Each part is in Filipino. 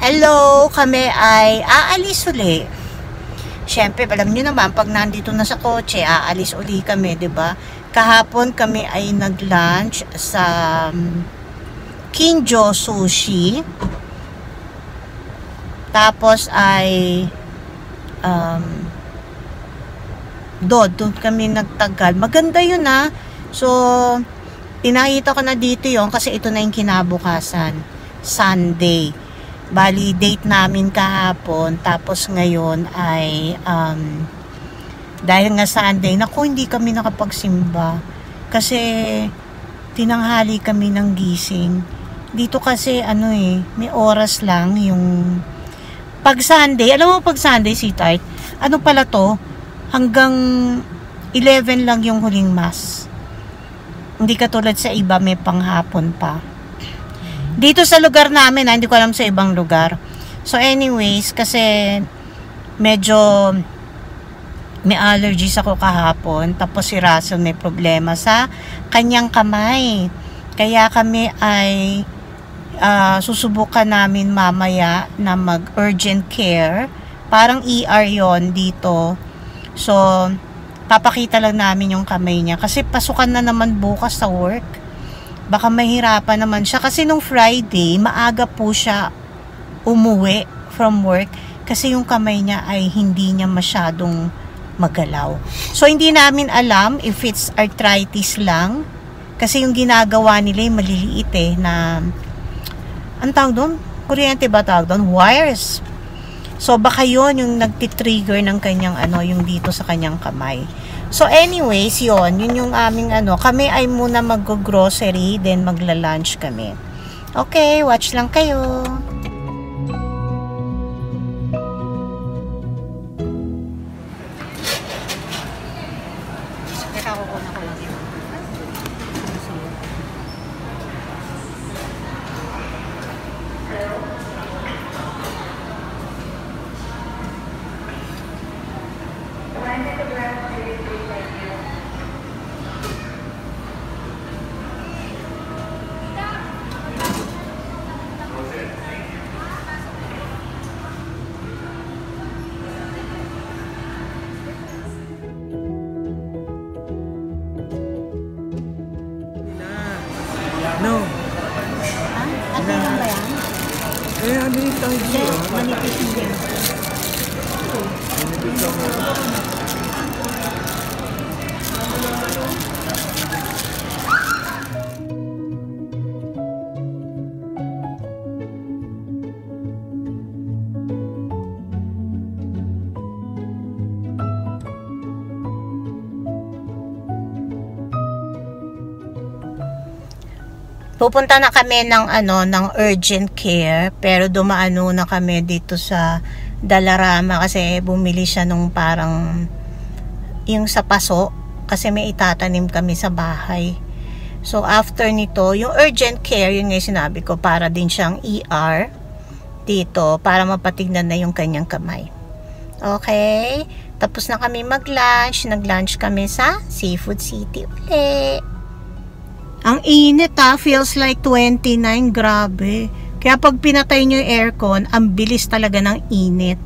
Hello, kami ay aalis uli. Siyempre, alam nyo naman, pag nandito na sa kotse, aalis uli kami, 'di ba? Kahapon kami ay nag-lunch sa Kinjo Sushi. Tapos ay doon kami nagtagal. Maganda yun ha. So, pinakita ko na dito yon kasi ito na yung kinabukasan. Sunday. Bali, date namin kahapon. Tapos ngayon ay dahil nga Sunday, naku, hindi kami nakapagsimba. Kasi tinanghali kami ng gising. Dito kasi may oras lang yung pag Sunday. Alam mo pag Sunday, sweetheart, ano pala to? Hanggang 11 lang yung huling mass. Hindi katulad sa iba, may panghapon pa. Dito sa lugar namin, hindi ko alam sa ibang lugar. So anyways, kasi medyo may allergies ako kahapon. Tapos si Russell may problema sa kanyang kamay. Kaya kami ay susubukan namin mamaya na mag-urgent care. Parang ER yon dito. So, papakita lang namin yung kamay niya. Kasi pasukan na naman bukas sa work. Baka mahirapan naman siya. Kasi nung Friday, maaga po siya umuwi from work. Kasi yung kamay niya ay hindi niya masyadong magalaw. So, hindi namin alam if it's arthritis lang. Kasi yung ginagawa nila yung maliliit na, ang tawag doon? Kuryente ba tawag doon? Wires. So, baka yun yung nagtitrigger ng kanyang yung dito sa kanyang kamay. So, anyways, yun yung aming kami ay muna mag-grocery, then magla-lunch kami. Okay, watch lang kayo. No. Ano yan ba yan? Ano yung tayo? Manipis niya. Pupunta na kami ng urgent care, pero dumaan na kami dito sa Dalarama kasi bumili siya nung parang yung sa paso kasi may itatanim kami sa bahay. So after nito, yung urgent care, yun nga sinabi ko, para din siyang ER dito para mapatignan na yung kanyang kamay. Okay? Tapos na kami mag-lunch. Nag-lunch kami sa Seafood City uli. Ang init feels like 29, grabe. Kaya pag pinatay nyo yung aircon, ang bilis talaga ng init.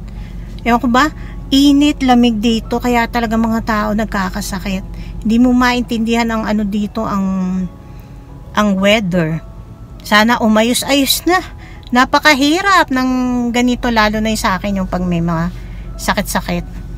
Ewan ko ba, init, lamig dito, kaya talaga mga tao nagkakasakit. Hindi mo maintindihan ang dito, ang weather. Sana umayos-ayos na. Napakahirap ng ganito, lalo na yung sa akin, yung pag may mga sakit-sakit.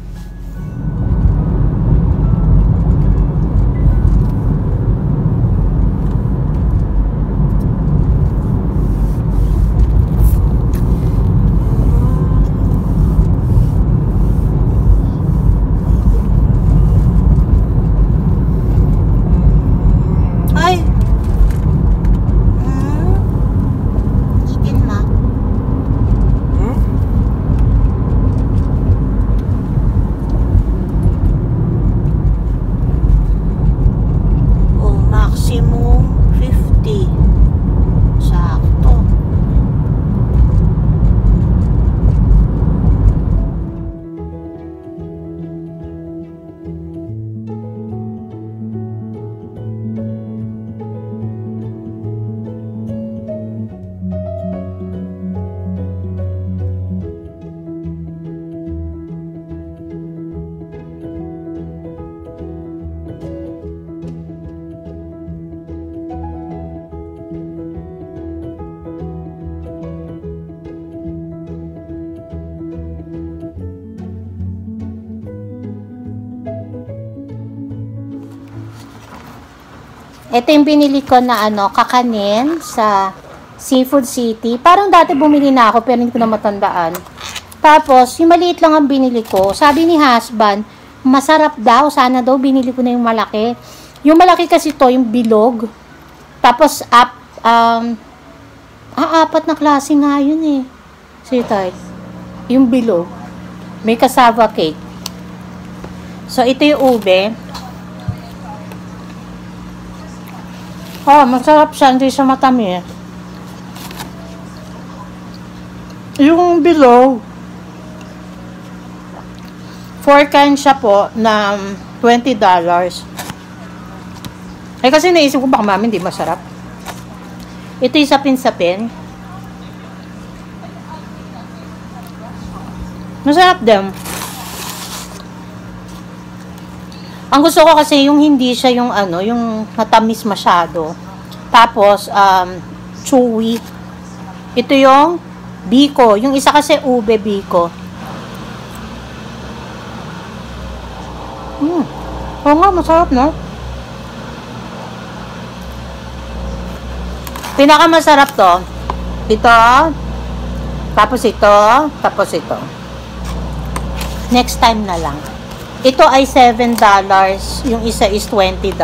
Ito yung binili ko na kakanin sa Seafood City. Parang dati bumili na ako pero hindi ko na matandaan. Tapos, yung maliit lang ang binili ko. Sabi ni husband, masarap daw. Sana daw binili ko na yung malaki. Yung malaki kasi to, yung bilog. Tapos, apat na klase nga yun eh. Sige tayo. Yung bilog. May cassava cake. So, ito yung ube. Masarap siya. Hindi siya matamis. Yung bilog, 4 kinds siya po na $20. Eh kasi naisip ko baka mami hindi masarap. Ito yung sapin-sapin. Masarap din. Ang gusto ko kasi yung hindi siya yung yung matamis masyado. Tapos, chewy. Ito yung biko. Yung isa kasi ube biko. Oo nga, masarap, no? Pinakamasarap to. Ito. Tapos ito. Tapos ito. Next time na lang. Ito ay $7. Yung isa is $20.